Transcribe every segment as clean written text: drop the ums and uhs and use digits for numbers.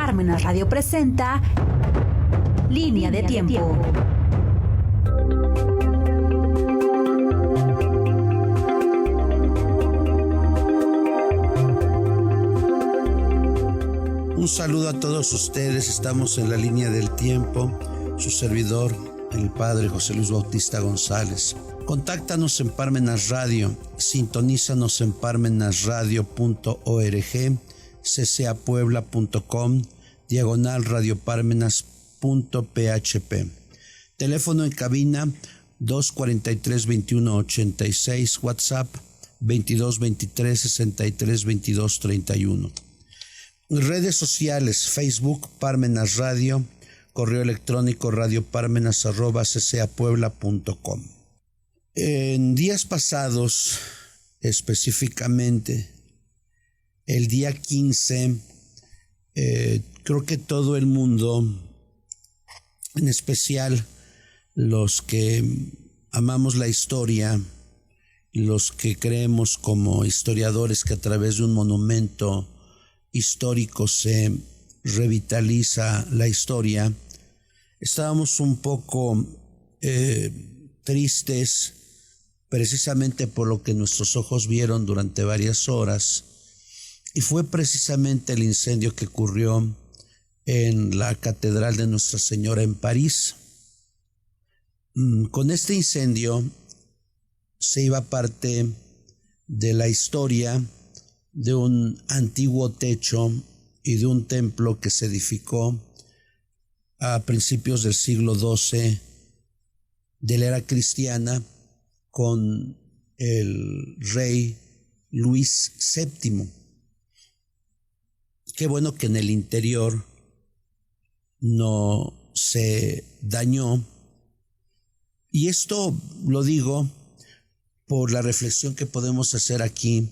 Parmenas Radio presenta Línea de Tiempo. Un saludo a todos ustedes, estamos en la Línea del Tiempo, su servidor, el padre José Luis Bautista González. Contáctanos en Parmenas Radio, sintonízanos en parmenasradio.org, ccapuebla.com, /radioparmenas.php. Teléfono en cabina 243-2186, WhatsApp 2223-632231. Redes sociales, Facebook Parmenas Radio, correo electrónico radioparmenas@ccapuebla.com. En días pasados, específicamente el día 15, creo que todo el mundo, en especial los que amamos la historia y los que creemos como historiadores que a través de un monumento histórico se revitaliza la historia, estábamos un poco tristes precisamente por lo que nuestros ojos vieron durante varias horas, y fue precisamente el incendio que ocurrió en la Catedral de Nuestra Señora en París. Con este incendio se iba parte de la historia de un antiguo techo y de un templo que se edificó a principios del siglo XII de la era cristiana con el rey Luis VII. Qué bueno que en el interior no se dañó, y esto lo digo por la reflexión que podemos hacer aquí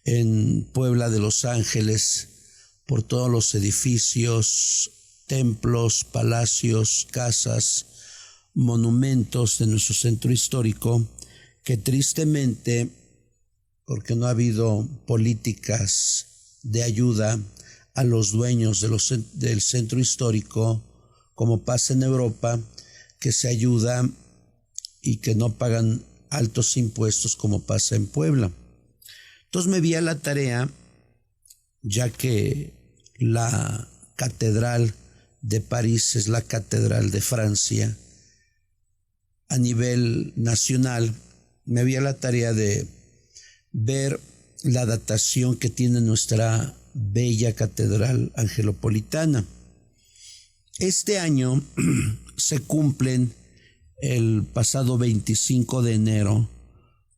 en Puebla de Los Ángeles, por todos los edificios, templos, palacios, casas, monumentos de nuestro centro histórico, que tristemente, porque no ha habido políticas de ayuda a los dueños del centro histórico, como pasa en Europa, que se ayuda y que no pagan altos impuestos como pasa en Puebla. Entonces me vi a la tarea, ya que la Catedral de París es la Catedral de Francia a nivel nacional, me vi a la tarea de ver la datación que tiene nuestra bella Catedral Angelopolitana. Este año se cumplen, el pasado 25 de enero,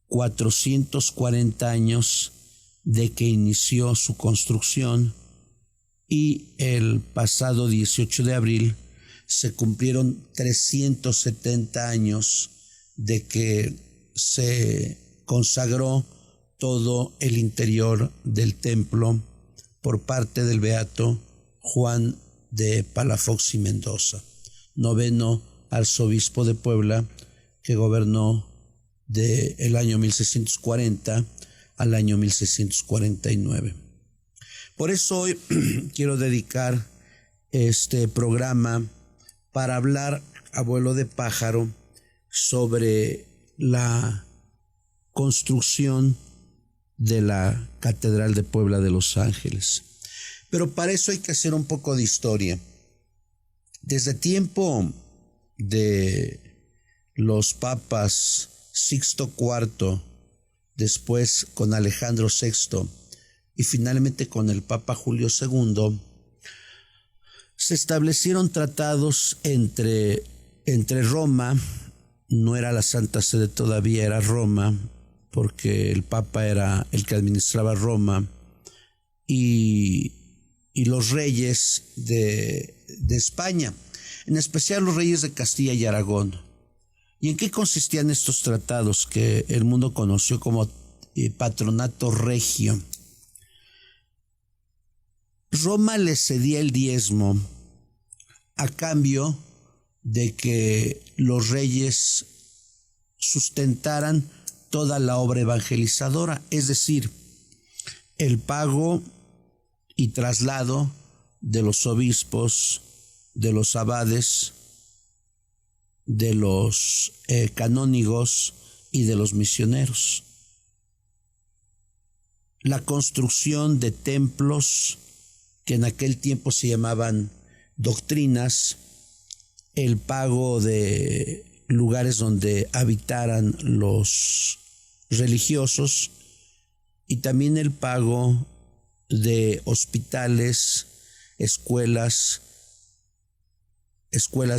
440 años de que inició su construcción, y el pasado 18 de abril se cumplieron 370 años de que se consagró todo el interior del templo por parte del beato Juan de Palafox y Mendoza, noveno arzobispo de Puebla, que gobernó del año 1640 al año 1649. Por eso hoy quiero dedicar este programa para hablar a vuelo de pájaro sobre la construcción de la Catedral de Puebla de Los Ángeles. Pero para eso hay que hacer un poco de historia. Desde tiempo de los papas Sixto IV, después con Alejandro VI y finalmente con el Papa Julio II, se establecieron tratados entre Roma, no era la Santa Sede todavía, era Roma, porque el Papa era el que administraba Roma, y los reyes de España, en especial los reyes de Castilla y Aragón. ¿Y en qué consistían estos tratados que el mundo conoció como patronato regio? Roma le cedía el diezmo a cambio de que los reyes sustentaran toda la obra evangelizadora, es decir, el pago y traslado de los obispos, de los abades, de los canónigos y de los misioneros. La construcción de templos que en aquel tiempo se llamaban doctrinas, el pago de lugares donde habitaran los religiosos y también el pago de hospitales, escuelas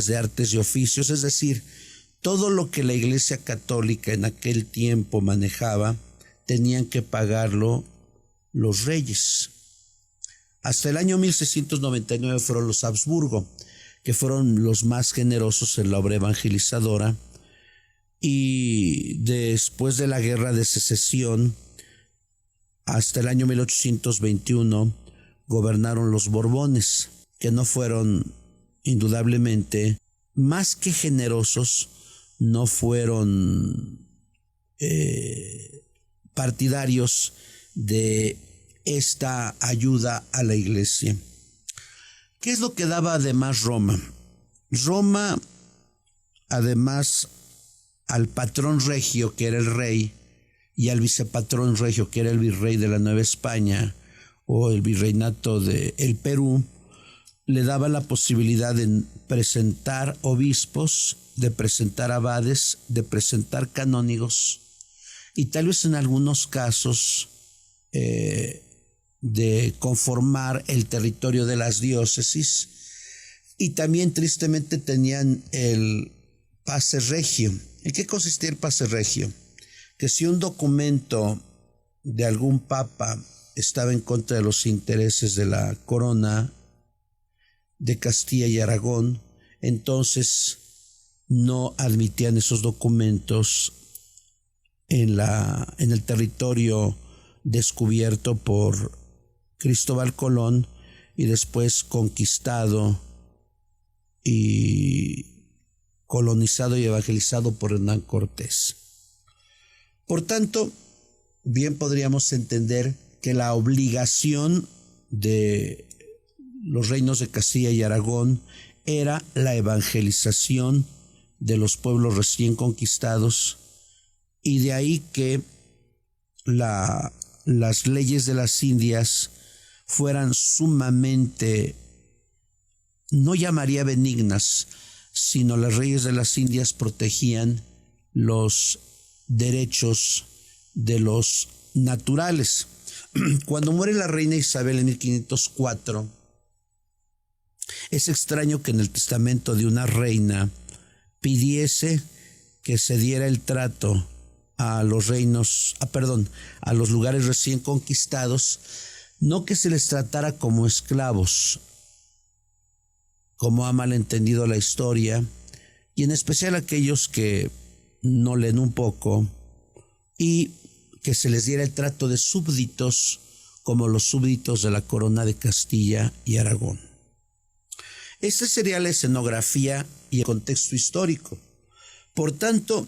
de artes y oficios, es decir, todo lo que la Iglesia Católica en aquel tiempo manejaba, tenían que pagarlo los reyes. Hasta el año 1699 fueron los Habsburgo, que fueron los más generosos en la obra evangelizadora, y después de la Guerra de Secesión, hasta el año 1821, gobernaron los Borbones, que no fueron indudablemente más que generosos, no fueron partidarios de esta ayuda a la Iglesia. ¿Qué es lo que daba además Roma? Roma, además al patrón regio, que era el rey, y al vicepatrón regio, que era el virrey de la Nueva España o el virreinato del Perú, le daba la posibilidad de presentar obispos, de presentar abades, de presentar canónigos y tal vez en algunos casos de conformar el territorio de las diócesis, y también tristemente tenían el pase regio. ¿En qué consistía el pase regio? Que si un documento de algún papa estaba en contra de los intereses de la corona de Castilla y Aragón, entonces no admitían esos documentos en el territorio descubierto por Cristóbal Colón y después conquistado y colonizado y evangelizado por Hernán Cortés. Por tanto, bien podríamos entender que la obligación de los reinos de Castilla y Aragón era la evangelización de los pueblos recién conquistados, y de ahí que las leyes de las Indias fueran sumamente, no llamaría benignas, sino las leyes de las Indias protegían los derechos de los naturales. Cuando muere la reina Isabel en 1504, es extraño que en el testamento de una reina pidiese que se diera el trato a los a los lugares recién conquistados, no que se les tratara como esclavos, como ha malentendido la historia, y en especial aquellos que no leen un poco, y que se les diera el trato de súbditos como los súbditos de la corona de Castilla y Aragón. Esta sería la escenografía y el contexto histórico. Por tanto,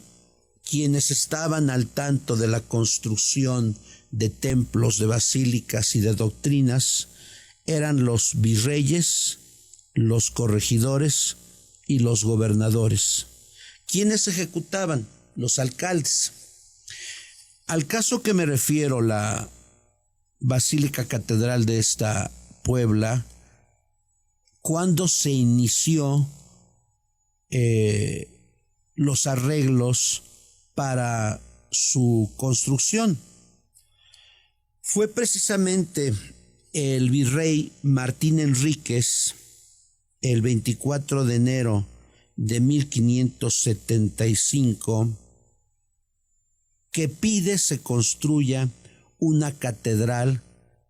quienes estaban al tanto de la construcción de templos, de basílicas y de doctrinas eran los virreyes, los corregidores y los gobernadores. ¿Quiénes ejecutaban? Los alcaldes. Al caso que me refiero, la Basílica Catedral de esta Puebla, cuando se inició los arreglos para su construcción, fue precisamente el virrey Martín Enríquez, el 24 de enero de 1575, que pide se construya una catedral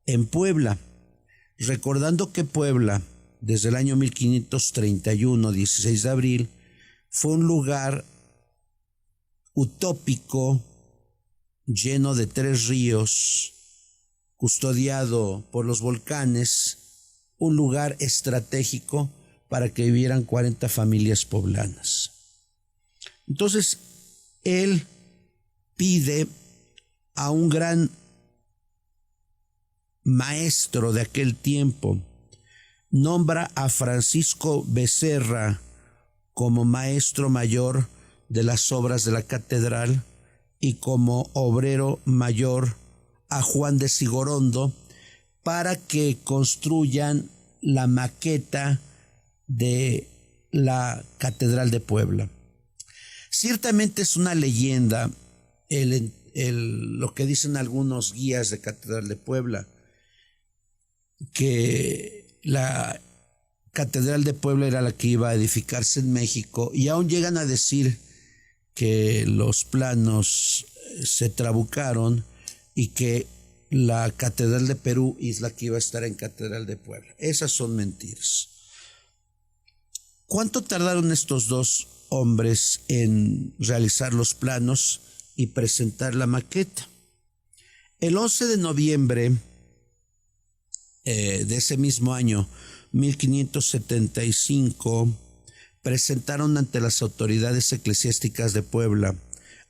en Puebla, recordando que Puebla, desde el año 1531, 16 de abril, fue un lugar utópico, lleno de 3 ríos, custodiado por los volcanes, un lugar estratégico para que vivieran 40 familias poblanas. Entonces, él pide a un gran maestro de aquel tiempo, nombra a Francisco Becerra como maestro mayor de las obras de la catedral y como obrero mayor a Juan de Sigorondo para que construyan la maqueta de la Catedral de Puebla. Ciertamente es una leyenda lo que dicen algunos guías de Catedral de Puebla, que la Catedral de Puebla era la que iba a edificarse en México, y aún llegan a decir que los planos se trabucaron y que la Catedral de Perú es la que iba a estar en Catedral de Puebla. Esas son mentiras. ¿Cuánto tardaron estos dos hombres en realizar los planos y presentar la maqueta? El 11 de noviembre de ese mismo año, 1575, presentaron ante las autoridades eclesiásticas de Puebla,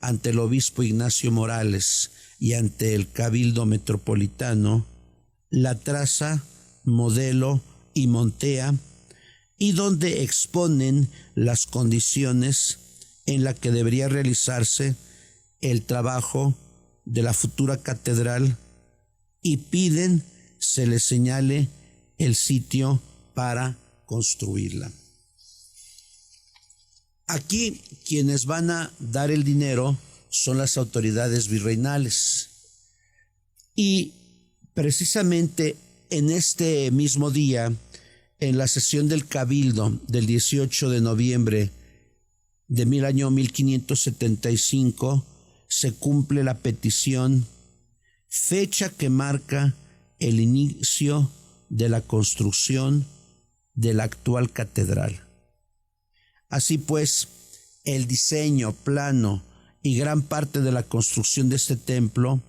ante el obispo Ignacio Morales y ante el Cabildo Metropolitano, la traza, modelo y montea, y donde exponen las condiciones en las que debería realizarse el trabajo de la futura catedral, y piden se les señale el sitio para construirla. Aquí quienes van a dar el dinero son las autoridades virreinales, y precisamente en este mismo día, en la sesión del Cabildo del 18 de noviembre del año 1575, se cumple la petición, fecha que marca el inicio de la construcción de la actual catedral. Así pues, el diseño, plano y gran parte de la construcción de este templo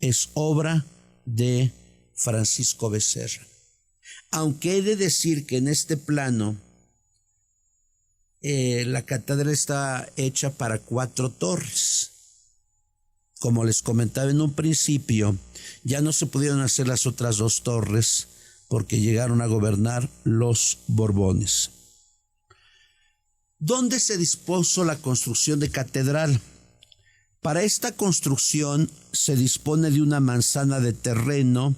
es obra de Francisco Becerra. Aunque he de decir que en este plano la catedral está hecha para 4 torres. Como les comentaba en un principio, ya no se pudieron hacer las otras 2 torres porque llegaron a gobernar los Borbones. ¿Dónde se dispuso la construcción de catedral? Para esta construcción se dispone de una manzana de terreno,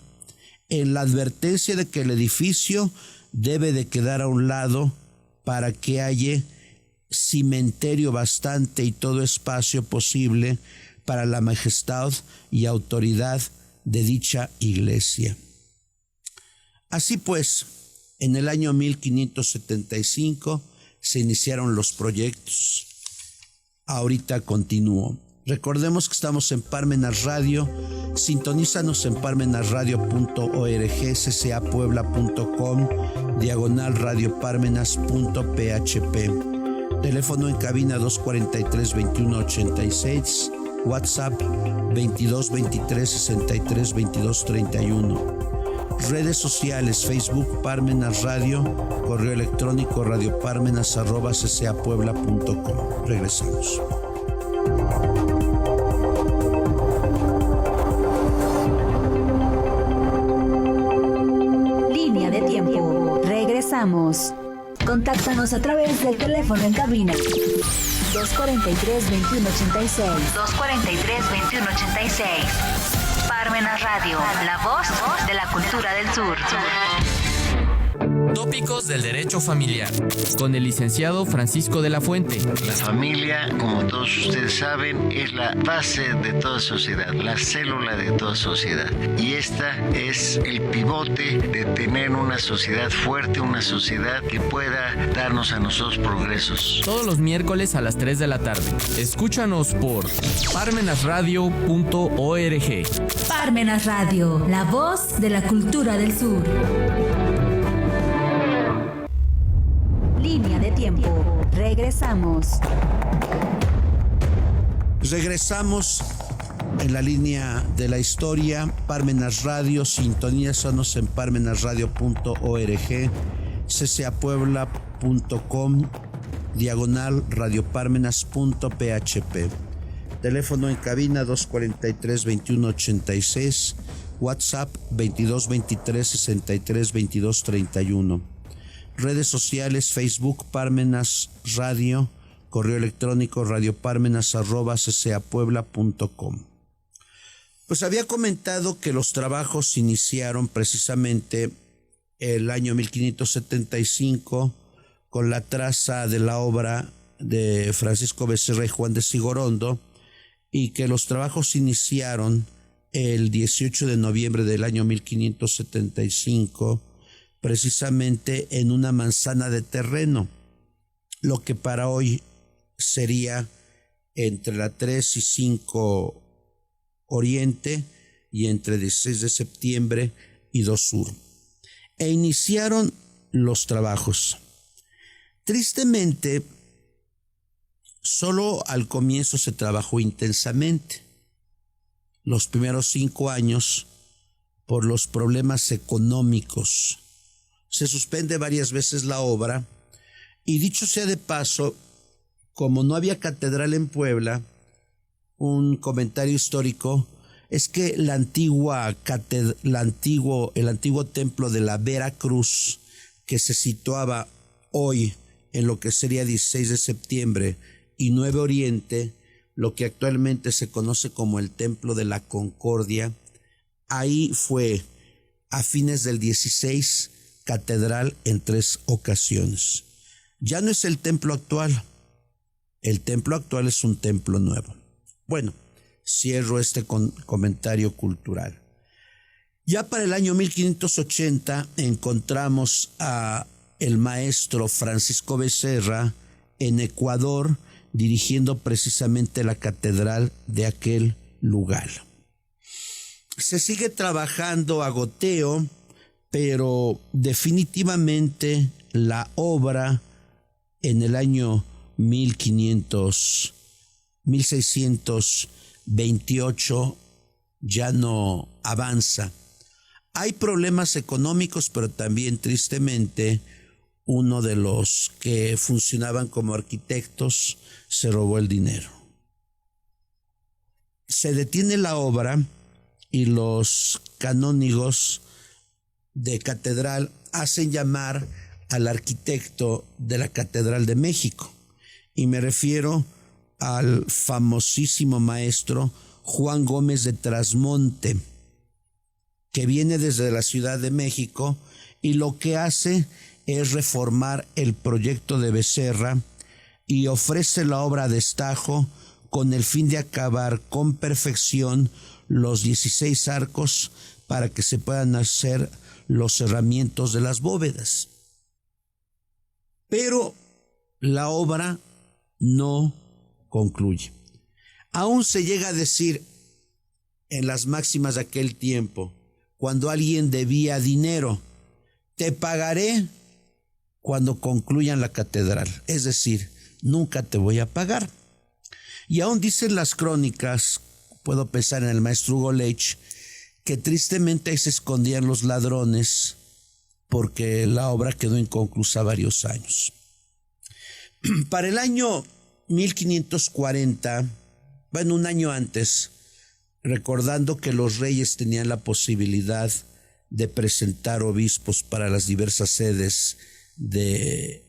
en la advertencia de que el edificio debe de quedar a un lado para que haya cimenterio bastante y todo espacio posible para la majestad y autoridad de dicha iglesia. Así pues, en el año 1575 se iniciaron los proyectos. Ahorita continúo. Recordemos que estamos en Parmenas Radio. Sintonízanos en parmenasradio.org, ccapuebla.com, /radioparmenas.php. Teléfono en cabina 243-2186, WhatsApp 2223-632231. Redes sociales, Facebook Parmenas Radio, correo electrónico radioparmenas@ccapuebla.com. Regresamos. Línea de tiempo. Regresamos. Contáctanos a través del teléfono en cabina 243-2186. 243-2186. Parmenas Radio, la voz de la cultura del sur. Tópicos del derecho familiar, con el licenciado Francisco de la Fuente. La familia, como todos ustedes saben, es la base de toda sociedad, la célula de toda sociedad. Y esta es el pivote de tener una sociedad fuerte, una sociedad que pueda darnos a nosotros progresos. Todos los miércoles a las 3 de la tarde. Escúchanos por parmenasradio.org. Parmenas Radio, la voz de la cultura del sur. Línea de tiempo. Regresamos. Regresamos en la línea de la historia. Parmenas Radio, sintonízanos en parmenasradio.org, ccapuebla.com, /radioparmenas.php. Teléfono en cabina 243-2186, WhatsApp 22 23 63 22 31. Redes sociales: Facebook Parmenas Radio, correo electrónico radioparmenas@ccapuebla.com. Pues había comentado que los trabajos se iniciaron precisamente el año 1575 con la traza de la obra de Francisco Becerra y Juan de Sigorondo, y que los trabajos se iniciaron el 18 de noviembre del año 1575, precisamente en una manzana de terreno, lo que para hoy sería entre la 3 y 5 Oriente y entre 16 de septiembre y 2 Sur. E iniciaron los trabajos. Tristemente, solo al comienzo se trabajó intensamente. Los primeros 5 años, por los problemas económicos, se suspende varias veces la obra, y dicho sea de paso, como no había catedral en Puebla, un comentario histórico es que el antiguo templo de la Veracruz, que se situaba hoy en lo que sería 16 de septiembre y 9 Oriente, lo que actualmente se conoce como el Templo de la Concordia, ahí fue a fines del 16 catedral en 3 ocasiones. Ya no es el templo actual. El templo actual es un templo nuevo. Bueno, cierro este comentario cultural. Ya para el año 1580 encontramos a el maestro Francisco Becerra en Ecuador, dirigiendo precisamente la catedral de aquel lugar. Se sigue trabajando a goteo, pero definitivamente la obra en el año 1628 ya no avanza. Hay problemas económicos, pero también tristemente uno de los que funcionaban como arquitectos se robó el dinero. Se detiene la obra y los canónigos de catedral hacen llamar al arquitecto de la Catedral de México, y me refiero al famosísimo maestro Juan Gómez de Trasmonte, que viene desde la Ciudad de México, y lo que hace es reformar el proyecto de Becerra y ofrece la obra a destajo con el fin de acabar con perfección los 16 arcos para que se puedan hacer los cerramientos de las bóvedas. Pero la obra no concluye. Aún se llega a decir en las máximas de aquel tiempo, cuando alguien debía dinero: te pagaré cuando concluyan la catedral, es decir, nunca te voy a pagar. Y aún dicen las crónicas, puedo pensar en el maestro Hugo Leitch, que tristemente ahí se escondían los ladrones porque la obra quedó inconclusa varios años. Para el año 1540, bueno, un año antes, recordando que los reyes tenían la posibilidad de presentar obispos para las diversas sedes del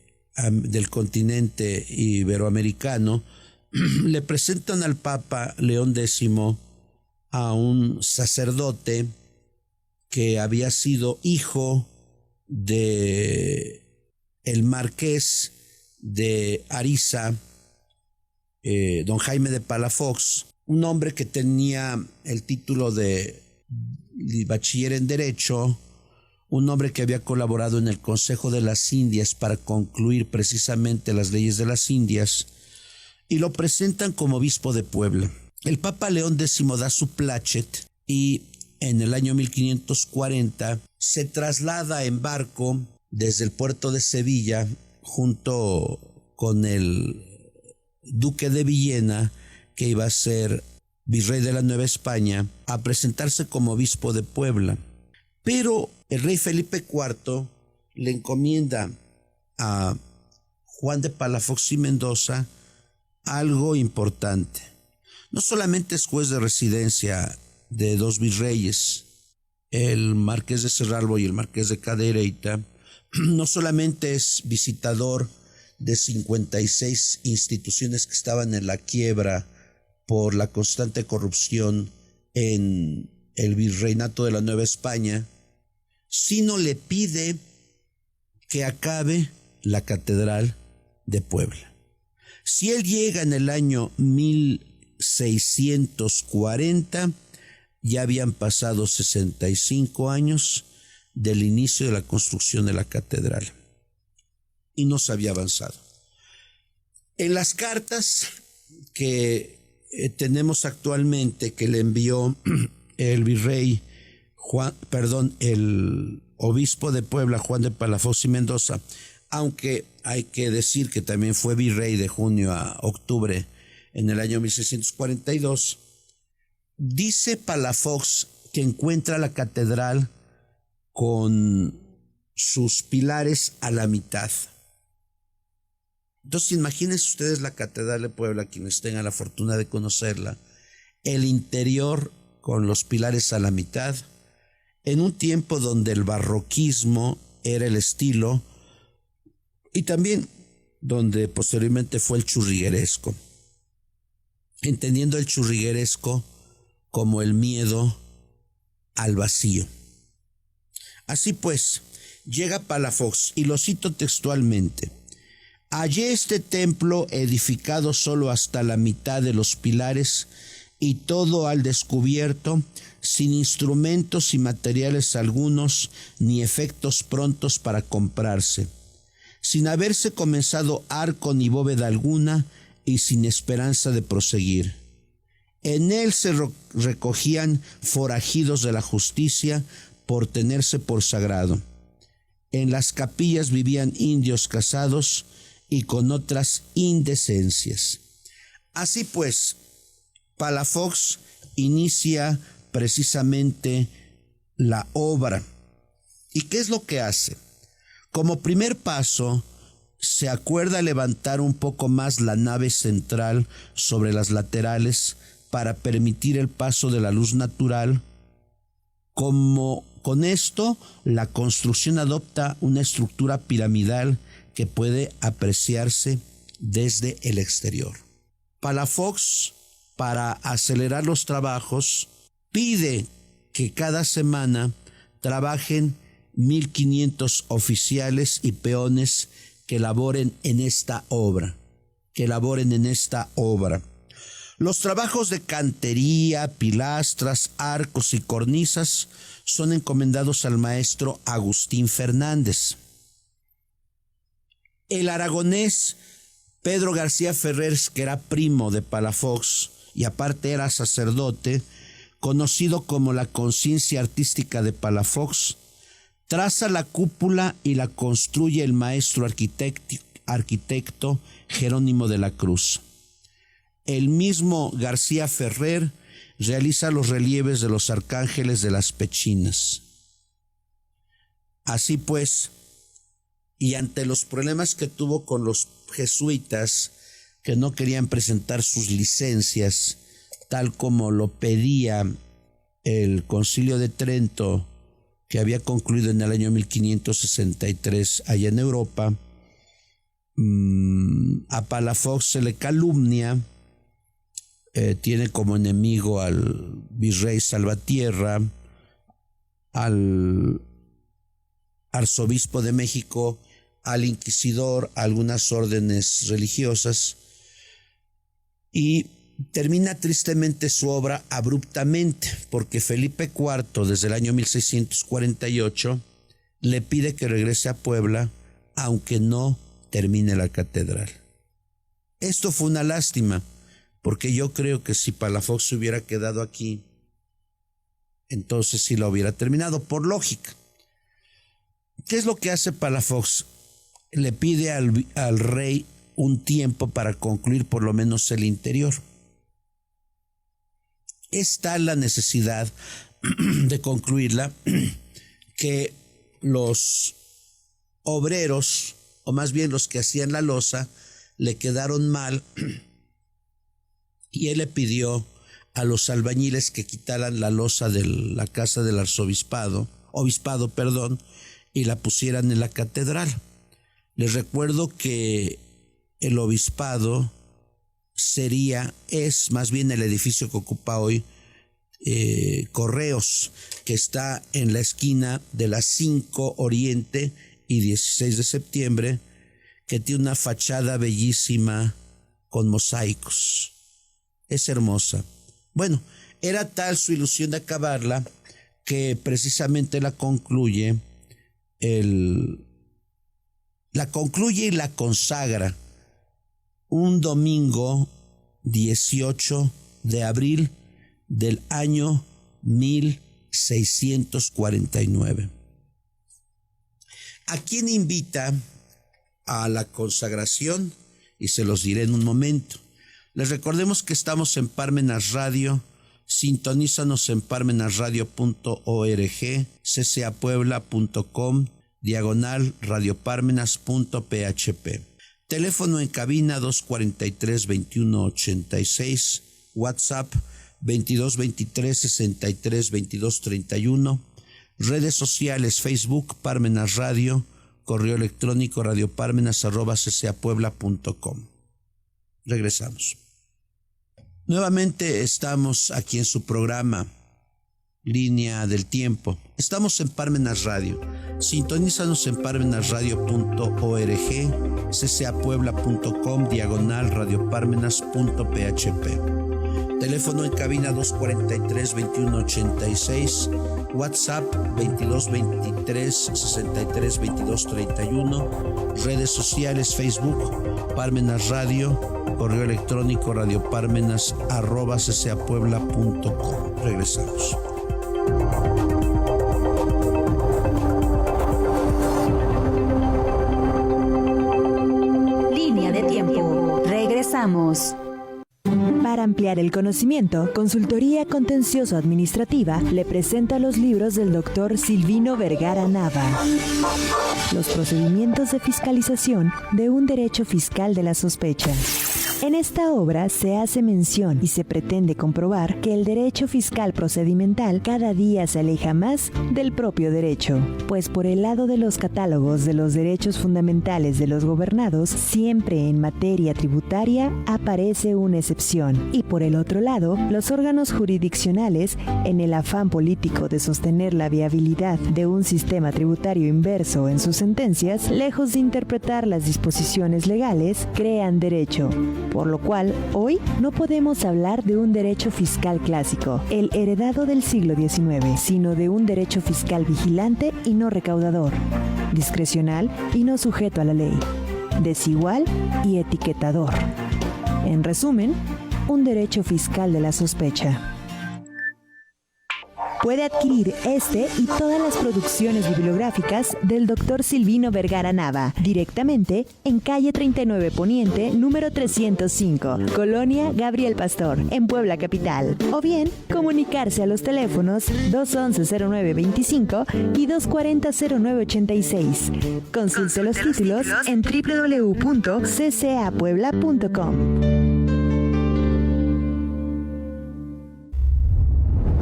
continente iberoamericano, le presentan al Papa León X a un sacerdote que había sido hijo de el marqués de Ariza, don Jaime de Palafox, un hombre que tenía el título de bachiller en Derecho, un hombre que había colaborado en el Consejo de las Indias para concluir precisamente las leyes de las Indias, y lo presentan como obispo de Puebla. El Papa León X da su plachet y en el año 1540 se traslada en barco desde el puerto de Sevilla junto con el duque de Villena, que iba a ser virrey de la Nueva España, a presentarse como obispo de Puebla. Pero el rey Felipe IV le encomienda a Juan de Palafox y Mendoza algo importante. No solamente es juez de residencia de 2 virreyes, el marqués de Cerralbo y el marqués de Cadereyta, no solamente es visitador de 56 instituciones que estaban en la quiebra por la constante corrupción en el virreinato de la Nueva España, sino le pide que acabe la Catedral de Puebla. Si él llega en el año 1640, ya habían pasado 65 años del inicio de la construcción de la catedral y no se había avanzado. En las cartas que tenemos actualmente, que le envió el el obispo de Puebla, Juan de Palafox y Mendoza, aunque hay que decir que también fue virrey de junio a octubre en el año 1642, dice Palafox que encuentra la catedral con sus pilares a la mitad. Entonces imagínense ustedes la Catedral de Puebla, quienes tengan la fortuna de conocerla, el interior con los pilares a la mitad, en un tiempo donde el barroquismo era el estilo y también donde posteriormente fue el churrigueresco, entendiendo el churrigueresco como el miedo al vacío. Así pues, llega Palafox y lo cito textualmente: hallé este templo edificado solo hasta la mitad de los pilares y todo al descubierto, sin instrumentos y materiales algunos, ni efectos prontos para comprarse, sin haberse comenzado arco ni bóveda alguna y sin esperanza de proseguir. En él se recogían forajidos de la justicia por tenerse por sagrado. En las capillas vivían indios casados y con otras indecencias. Así pues, Palafox inicia precisamente la obra. ¿Y qué es lo que hace? Como primer paso, se acuerda levantar un poco más la nave central sobre las laterales para permitir el paso de la luz natural. Con esto, la construcción adopta una estructura piramidal que puede apreciarse desde el exterior. Palafox, para acelerar los trabajos, pide que cada semana trabajen 1,500 oficiales y peones que laboren en esta obra. Los trabajos de cantería, pilastras, arcos y cornisas son encomendados al maestro Agustín Fernández. El aragonés Pedro García Ferrer, que era primo de Palafox y aparte era sacerdote, conocido como la conciencia artística de Palafox, traza la cúpula y la construye el maestro arquitecto Jerónimo de la Cruz. El mismo García Ferrer realiza los relieves de los arcángeles de las pechinas. Así pues, y ante los problemas que tuvo con los jesuitas, que no querían presentar sus licencias tal como lo pedía el Concilio de Trento, que había concluido en el año 1563 allá en Europa, a Palafox se le calumnia, tiene como enemigo al virrey Salvatierra, al arzobispo de México, al inquisidor, a algunas órdenes religiosas, y termina tristemente su obra abruptamente, porque Felipe IV, desde el año 1648, le pide que regrese a Puebla, aunque no termine la catedral. Esto fue una lástima, porque yo creo que si Palafox se hubiera quedado aquí, entonces sí la hubiera terminado, por lógica. ¿Qué es lo que hace Palafox? Le pide al rey un tiempo para concluir por lo menos el interior. Es tal la necesidad de concluirla que los obreros, o más bien los que hacían la losa, le quedaron mal y él le pidió a los albañiles que quitaran la losa de la casa del obispado, y la pusieran en la catedral. Les recuerdo que el obispado es más bien el edificio que ocupa hoy Correos, que está en la esquina de la 5 Oriente y 16 de septiembre, que tiene una fachada bellísima con mosaicos. Es hermosa. Bueno, era tal su ilusión de acabarla que precisamente la concluye y la consagra un domingo 18 de abril del año 1649. ¿A quién invita a la consagración? Y se los diré en un momento. Les recordemos que estamos en Parmenas Radio. Sintonízanos en parmenasradio.org, ccapuebla.com, /radioparmenas.php. Teléfono en cabina 243-2186, WhatsApp 2223-63-2231, redes sociales Facebook Parmenas Radio, correo electrónico radioparmenas@ccapuebla.com. Regresamos. Nuevamente estamos aquí en su programa Línea del Tiempo. Estamos en Parmenas Radio. Sintonízanos en parmenasradio.org, ccapuebla.com, /radioparmenas.php. Teléfono en cabina 243-2186, WhatsApp 2223-63-2231, redes sociales Facebook Parmenas Radio, correo electrónico radioparmenas@ccapuebla.com. Regresamos. Línea de tiempo. Regresamos. Para ampliar el conocimiento, Consultoría Contencioso Administrativa le presenta los libros del Dr. Silvino Vergara Nava. Los procedimientos de fiscalización de un derecho fiscal de la sospecha. En esta obra se hace mención y se pretende comprobar que el derecho fiscal procedimental cada día se aleja más del propio derecho, pues por el lado de los catálogos de los derechos fundamentales de los gobernados, siempre en materia tributaria aparece una excepción, y por el otro lado, los órganos jurisdiccionales, en el afán político de sostener la viabilidad de un sistema tributario inverso en sus sentencias, lejos de interpretar las disposiciones legales, crean derecho. Por lo cual, hoy no podemos hablar de un derecho fiscal clásico, el heredado del siglo XIX, sino de un derecho fiscal vigilante y no recaudador, discrecional y no sujeto a la ley, desigual y etiquetador. En resumen, un derecho fiscal de la sospecha. Puede adquirir este y todas las producciones bibliográficas del Dr. Silvino Vergara Nava directamente en calle 39 Poniente, número 305, Colonia Gabriel Pastor, en Puebla Capital. O bien, comunicarse a los teléfonos 211-0925 y 240-0986. Consulte los títulos en www.ccapuebla.com.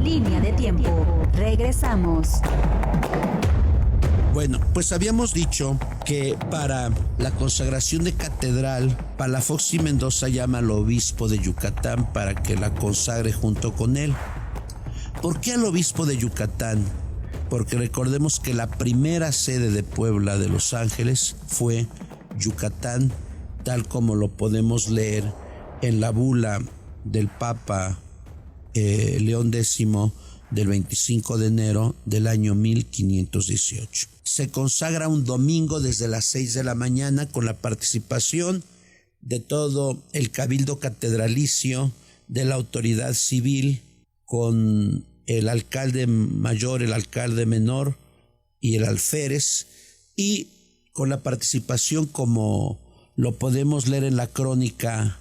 Línea de tiempo. Regresamos. Bueno, pues habíamos dicho que para la consagración de catedral, Palafox y Mendoza llama al obispo de Yucatán para que la consagre junto con él. ¿Por qué al obispo de Yucatán? Porque recordemos que la primera sede de Puebla de Los Ángeles fue Yucatán, tal como lo podemos leer en la bula del Papa León X del 25 de enero del año 1518. Se consagra un domingo desde las 6 de la mañana con la participación de todo el cabildo catedralicio, de la autoridad civil, con el alcalde mayor, el alcalde menor y el alférez, y con la participación, como lo podemos leer en la crónica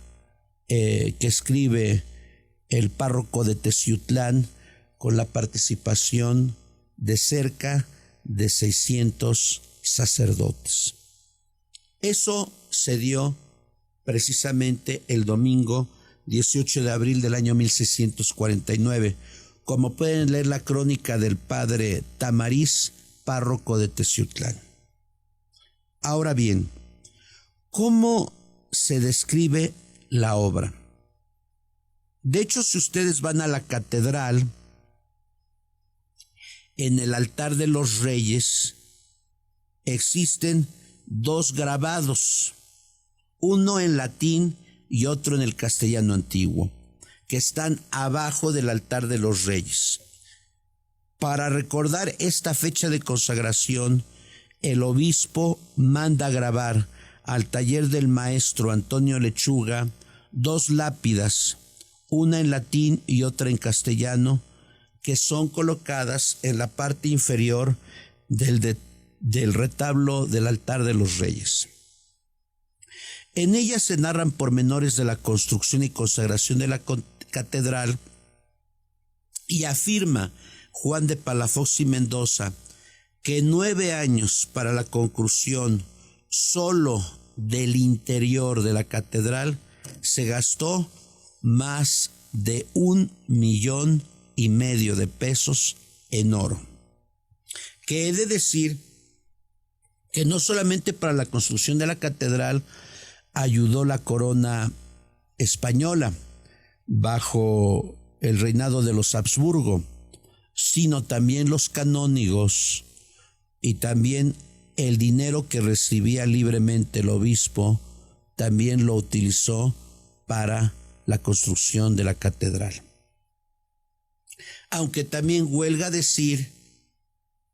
que escribe el párroco de Teciutlán, con la participación de cerca de 600 sacerdotes. Eso se dio precisamente el domingo 18 de abril del año 1649. Como pueden leer la crónica del padre Tamariz, párroco de Teciutlán. Ahora bien, ¿cómo se describe la obra? De hecho, si ustedes van a la catedral, en el altar de los reyes existen dos grabados, uno en latín y otro en el castellano antiguo, que están abajo del altar de los reyes. Para recordar esta fecha de consagración, el obispo manda grabar al taller del maestro Antonio Lechuga dos lápidas, una en latín y otra en castellano, que son colocadas en la parte inferior del retablo del altar de los reyes. En ellas se narran pormenores de la construcción y consagración de la catedral, y afirma Juan de Palafox y Mendoza que 9 años para la conclusión solo del interior de la catedral se gastó más de 1,5 millones de pesos en oro. Que he de decir que no solamente para la construcción de la catedral ayudó la corona española bajo el reinado de los Habsburgo, sino también los canónigos y también el dinero que recibía libremente el obispo también lo utilizó para la construcción de la catedral. Aunque también huelga decir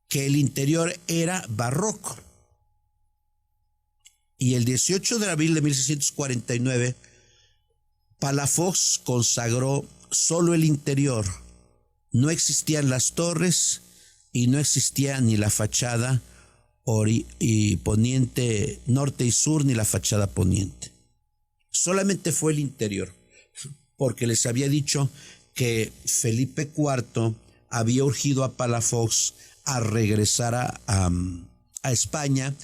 que el interior era barroco. Y el 18 de abril de 1649, Palafox consagró solo el interior. No existían las torres y no existía ni la fachada poniente, norte y sur, ni la fachada poniente. Solamente fue el interior, porque les había dicho que Felipe IV había urgido a Palafox a regresar a España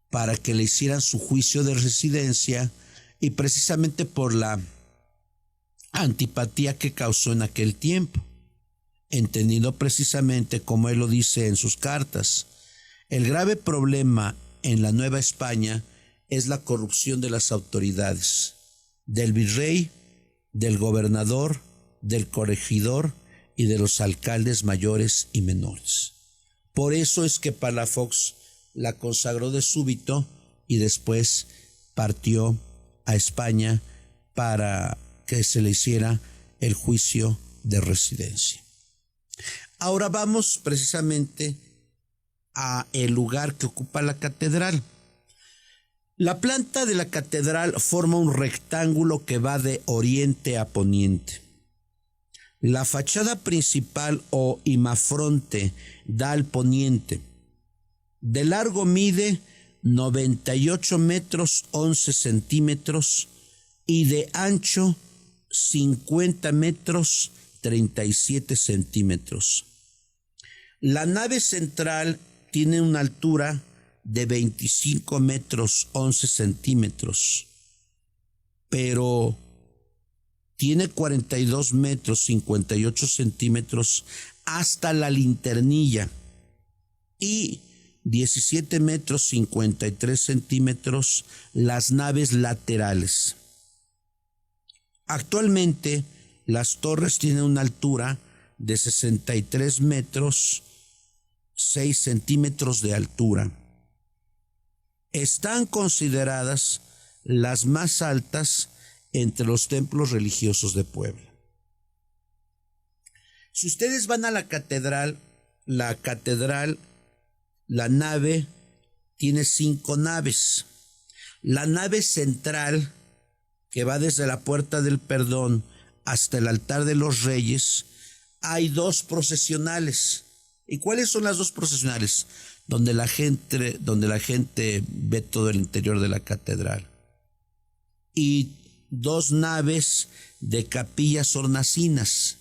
para que le hicieran su juicio de residencia, y precisamente por la antipatía que causó en aquel tiempo, entendido precisamente como él lo dice en sus cartas. El grave problema en la Nueva España es la corrupción de las autoridades, del virrey, del gobernador, del corregidor y de los alcaldes mayores y menores. Por eso es que Palafox la consagró de súbito y después partió a España para que se le hiciera el juicio de residencia. Ahora vamos precisamente a el lugar que ocupa la catedral. La planta de la catedral forma un rectángulo que va de oriente a poniente. La fachada principal o imafronte da al poniente. De largo mide 98 metros 11 centímetros y de ancho 50 metros 37 centímetros. La nave central tiene una altura de 25 metros 11 centímetros, pero tiene 42 metros 58 centímetros hasta la linternilla y 17 metros 53 centímetros las naves laterales. Actualmente las torres tienen una altura de 63 metros 6 centímetros de altura. Están consideradas las más altas entre los templos religiosos de Puebla. Si ustedes van a la catedral, la nave tiene 5 naves. La nave central, que va desde la Puerta del Perdón hasta el altar de los Reyes, hay 2 procesionales. ¿Y cuáles son las 2 procesionales? Donde la gente ve todo el interior de la catedral. Y 2 naves de capillas hornacinas.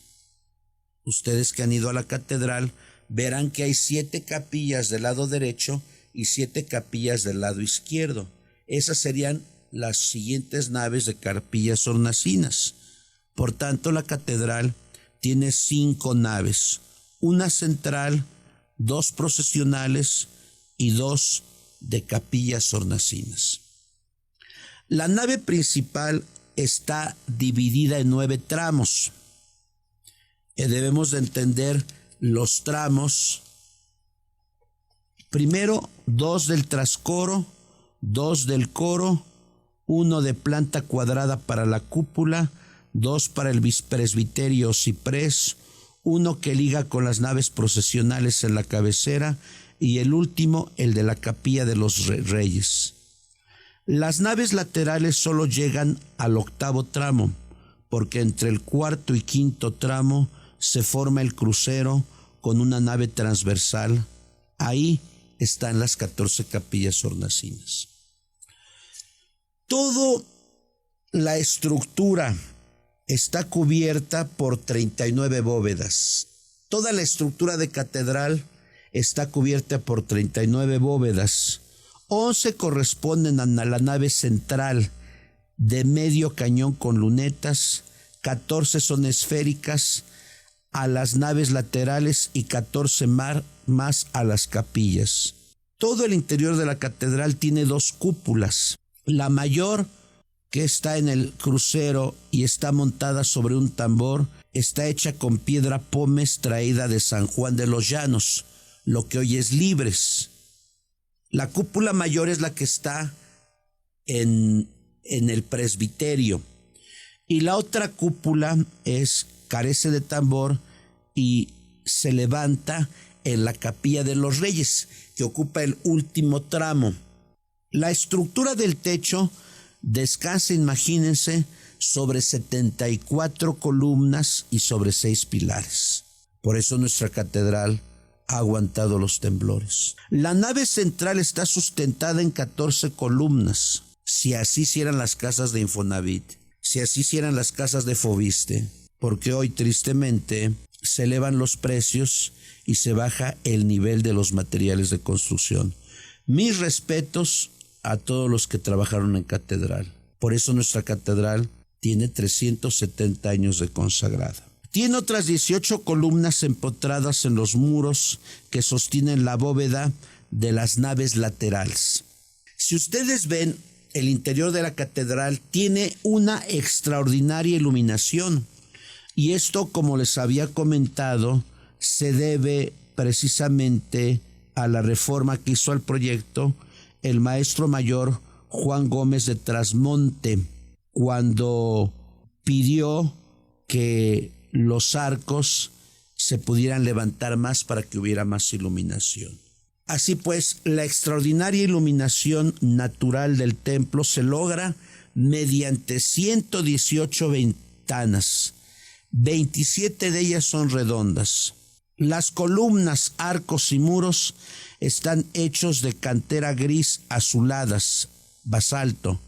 Ustedes que han ido a la catedral verán que hay 7 capillas del lado derecho y 7 capillas del lado izquierdo. Esas serían las siguientes naves de capillas hornacinas. Por tanto, la catedral tiene 5 naves, una central, 2 procesionales y 2 de capillas hornacinas. La nave principal está dividida en 9 tramos. Debemos de entender los tramos. Primero, 2 del trascoro, 2 del coro, 1 de planta cuadrada para la cúpula, 2 para el presbiterio o ciprés, 1 que liga con las naves procesionales en la cabecera y el último, el de la capilla de los reyes. Las naves laterales solo llegan al 8º tramo, porque entre el 4º y 5º tramo se forma el crucero con una nave transversal. Ahí están las 14 capillas hornacinas. Toda la estructura está cubierta por 39 bóvedas. Toda la estructura de catedral está cubierta por 39 bóvedas. 11 corresponden a la nave central de medio cañón con lunetas, 14 son esféricas a las naves laterales y 14 más a las capillas. Todo el interior de la catedral tiene 2 cúpulas. La mayor, que está en el crucero y está montada sobre un tambor, está hecha con piedra pómez traída de San Juan de los Llanos, lo que hoy es Libres. La cúpula mayor es la que está en el presbiterio, y la otra cúpula carece de tambor y se levanta en la capilla de los reyes, que ocupa el último tramo. La estructura del techo descansa, imagínense, sobre 74 columnas y sobre 6 pilares. Por eso nuestra catedral ha aguantado los temblores. La nave central está sustentada en 14 columnas. Si así hicieran las casas de Infonavit, si así hicieran las casas de Fobiste, porque hoy tristemente se elevan los precios y se baja el nivel de los materiales de construcción. Mis respetos a todos los que trabajaron en catedral. Por eso nuestra catedral tiene 370 años de consagrada. Tiene otras 18 columnas empotradas en los muros que sostienen la bóveda de las naves laterales. Si ustedes ven, el interior de la catedral tiene una extraordinaria iluminación, y esto, como les había comentado, se debe precisamente a la reforma que hizo al proyecto el maestro mayor Juan Gómez de Trasmonte, cuando pidió que los arcos se pudieran levantar más para que hubiera más iluminación. Así pues, la extraordinaria iluminación natural del templo se logra mediante 118 ventanas. 27 de ellas son redondas. Las columnas, arcos y muros están hechos de cantera gris azuladas, basalto,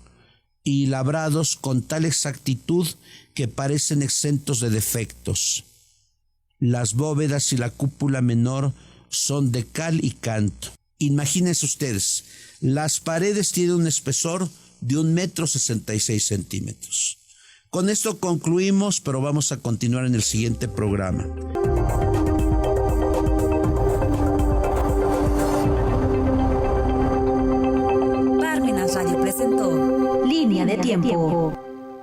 y labrados con tal exactitud que parecen exentos de defectos. Las bóvedas y la cúpula menor son de cal y canto. Imagínense ustedes, las paredes tienen un espesor de 1,66 m. Con esto concluimos, pero vamos a continuar en el siguiente programa. Parmenas Radio presentó Línea de Tiempo.